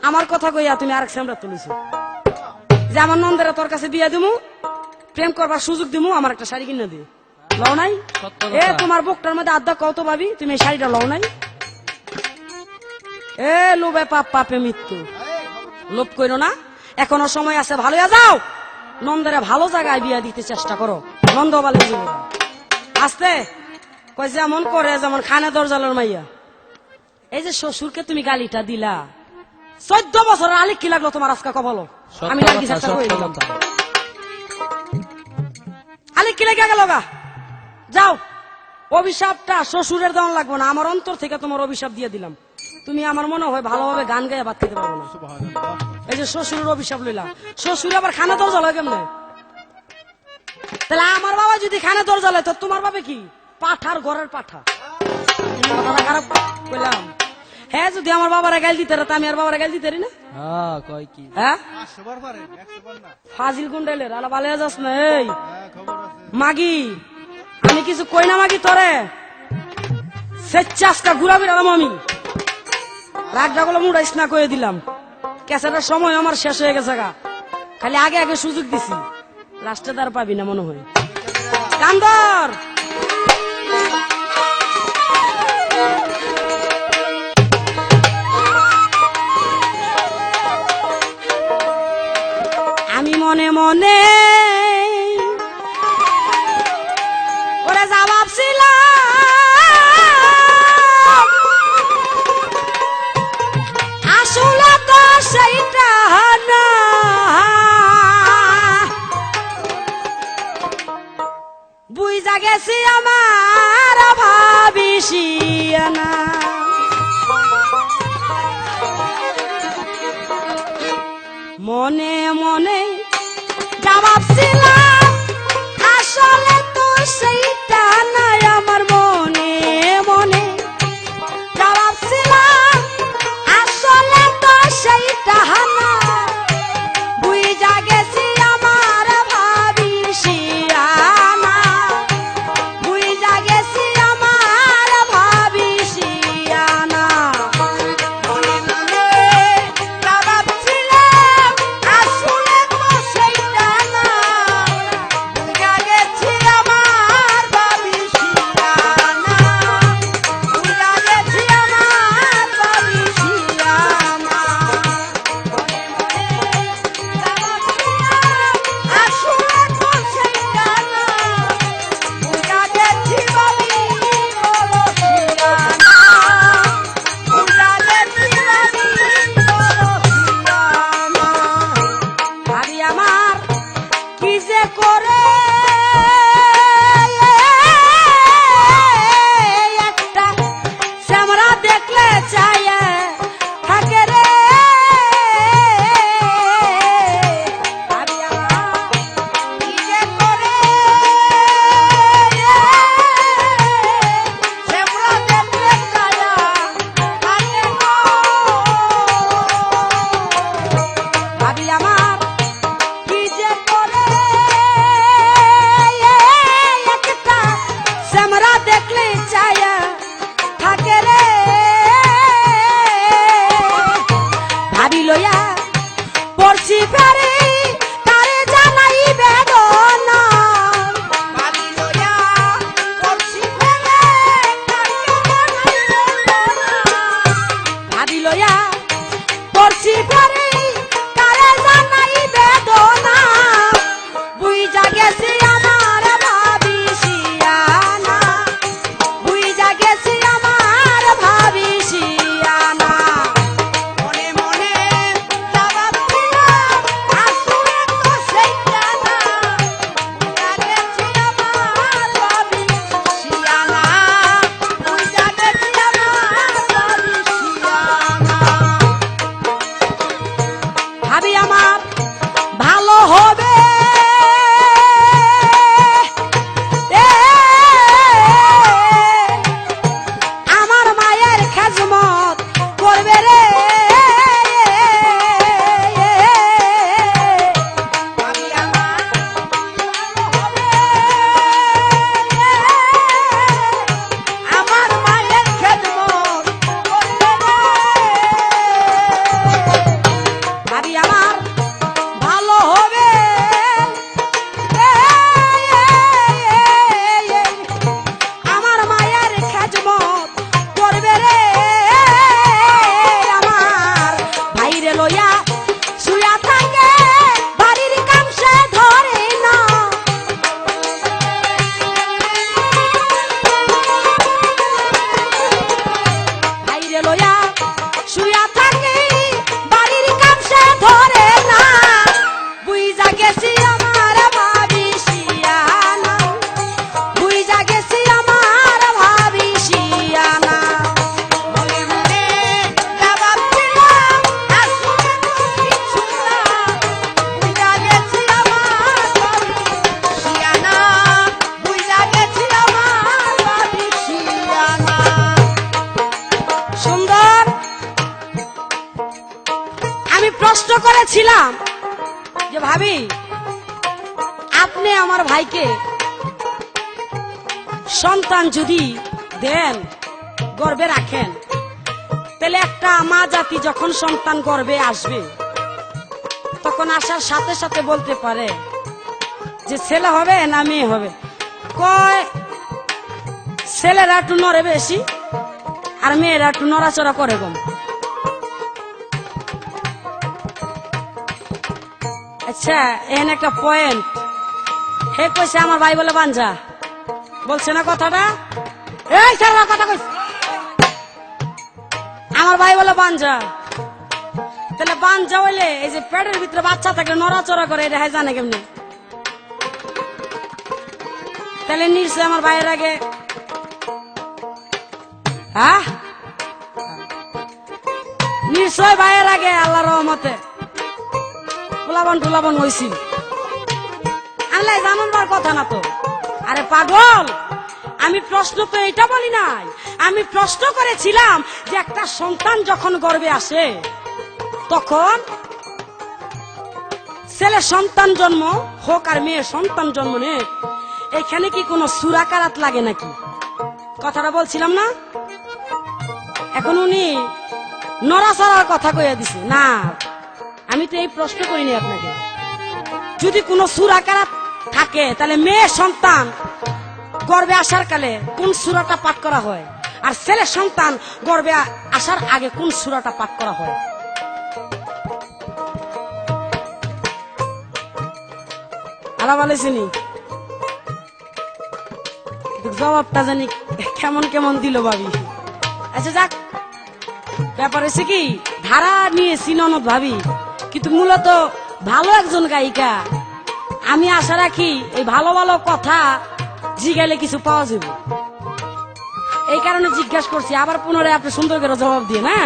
আমার কথা কইয়া তুমি আরেক সামরা তুলিছো যে আমার নন্দেরা তোর কাছে বিয়ে দিমু, প্রেম করবার সুযোগ দিমু, আমার একটা শাড়ি কিনে দি। লও নাই? এ তোমার বুকটার মধ্যে আড্ডা কত ভাবি, তুমি এই শাড়িটা লও নাই? এ লোভে পাপ, পাপে মৃত্যু। লোভ করো না, এখনো সময় আছে, ভালো হয়ে যাও। নন্দেরা ভালো জায়গায় বিয়ে দিতে চেষ্টা করো। নন্দ বালে জীবন আসতে কয় যেমন করে যেমন খানে দরজালের মাইয়া। এই যে শ্বশুরকে তুমি গালিটা দিলা, 14 বছর আলিক কি লাগলো তোমার আজকে কবলো? আমি লাগি চেষ্টা করে দিলাম, আলিক কি লেগে গেল গা? যাও, অভিশাপটা শ্বশুরের দেওয়া লাগবো না, আমার অন্তর থেকে তোমার অভিশাপ দিয়ে দিলাম। তুমি আমার মনে হয় ভালোভাবে গান গায়ে ভাত খেতে পারবো না। এই যে শ্বশুরের অভিশাপ লইলা, শ্বশুর আবার খানা দরজা লয় কেমনে? তাহলে আমার বাবা যদি খানা দরজা লয়, তো তোমার বাবা কি পাঠার ঘরের পাঠা? কথাটা খারাপ কইলাম? হ্যাঁ, যদি আমার বাবারা গাইল দিতে তা আমি আর বাবারা গাইল দিতে না। হ্যাঁ, ফাজিল গুন্ডাইলের আলা ভালো যাস না। এই মাগি, আমি কিছু কই না মাগি, তোরে স্বেচ্ছাসটা ঘুরা বেড়ালাম আমি। রাগটা গুলো মুড়াইস না কয়ে দিলাম। ক্যাসেটার সময় আমার শেষ হয়ে গেছে গা, খালি আগে আগে সুযোগ দিছি, লাস্টে তার পাবি না মনে হয়। কান্দর আমি মনে মনে ওরে যা ভাবছিলাম, আসলে তো সেইটা না। বুঝা গেছি আমার ভাবিসি না। মনে মনে যা ভাবছিলাম, আসলে তো সেইটা নাই। আমার মনে মনে যা ভাবছিলাম, আসলে তো সেইটা না। বুঝা গেছি আমার ভাবিসিয়ানা, বুঝা গেছি আমার ভাবিসিয়ানা। মনে মনে যা ভাবছিলাম, আসলে তো সেইটা না। বুঝা গেছি আমি প্রশ্ন করেছিলাম যে ভাবি আপনি আমার ভাইকে সন্তান যদি দেন, গর্ভে রাখেন, তাহলে একটা মা জাতি যখন সন্তান গর্ভে আসবে তখন আসার সাথে সাথে বলতে পারে যে ছেলে হবে না মেয়ে হবে। কয় ছেলেরা একটু নড়ে বেশি আর মেয়েরা একটু নড়াচড়া করে কম। আচ্ছা, এখানে একটা পয়েন্ট। হে কইছে আমার ভাই বলে বাঞ্জা, বলছে না কথাটা? এই ছেলেরা কথা কইছে আমার ভাই বলে বাঞ্জা। তাহলে বাঞ্জা হইলে এই যে পেটের ভিতরে বাচ্চা থাকলে নড়াচড়া করে, এটা জানে কেমনি? তাহলে নিশ্চয় আমার ভাইয়ের আগে নিশ্চয় ভাইয়ের আগে আল্লাহর রহমতে টুলাবন টুলাবন হয়েছিল। আল্লাহ জানার কথা না তো। আরে পাগল, আমি প্রশ্ন তো এটা বলি নাই, আমি প্রশ্ন করেছিলাম যে একটা সন্তান যখন গর্ভে আসে তখন ছেলে সন্তান জন্ম হোক আর মেয়ে সন্তান জন্ম নেই, এখানে কি কোনো সুরাকারাত লাগে নাকি? কথাটা বলছিলাম না? এখন উনি নড়াচড়ার কথা কইয়া দিছে। না, আমি তো এই প্রশ্ন করিনি আপনাকে। যদি কোনো সুরাকারাত থাকে তাহলে মেয়ে সন্তান গর্ভে আসার কালে কোন সূরাটা পাঠ করা হয়, আর ছেলে সন্তান গর্ভে আসার আগে কোন সূরাটা পাঠ করা হয়? আলা বলেছিনি জবাবটা জানি কেমন কেমন দিল ভাবি। আচ্ছা যাক, ব্যাপার হচ্ছে কি ধারা নিয়েছি ননদ ভাবি, কিন্তু মূলত ভালো একজন গায়িকা। আমি আশা রাখি এই ভালো ভালো কথা জিগাইলে কিছু পাওয়া যাবে, এই কারণে জিজ্ঞাসা করছি। আবার পুনরায় আপনি সুন্দর করে জবাব দিয়ে না।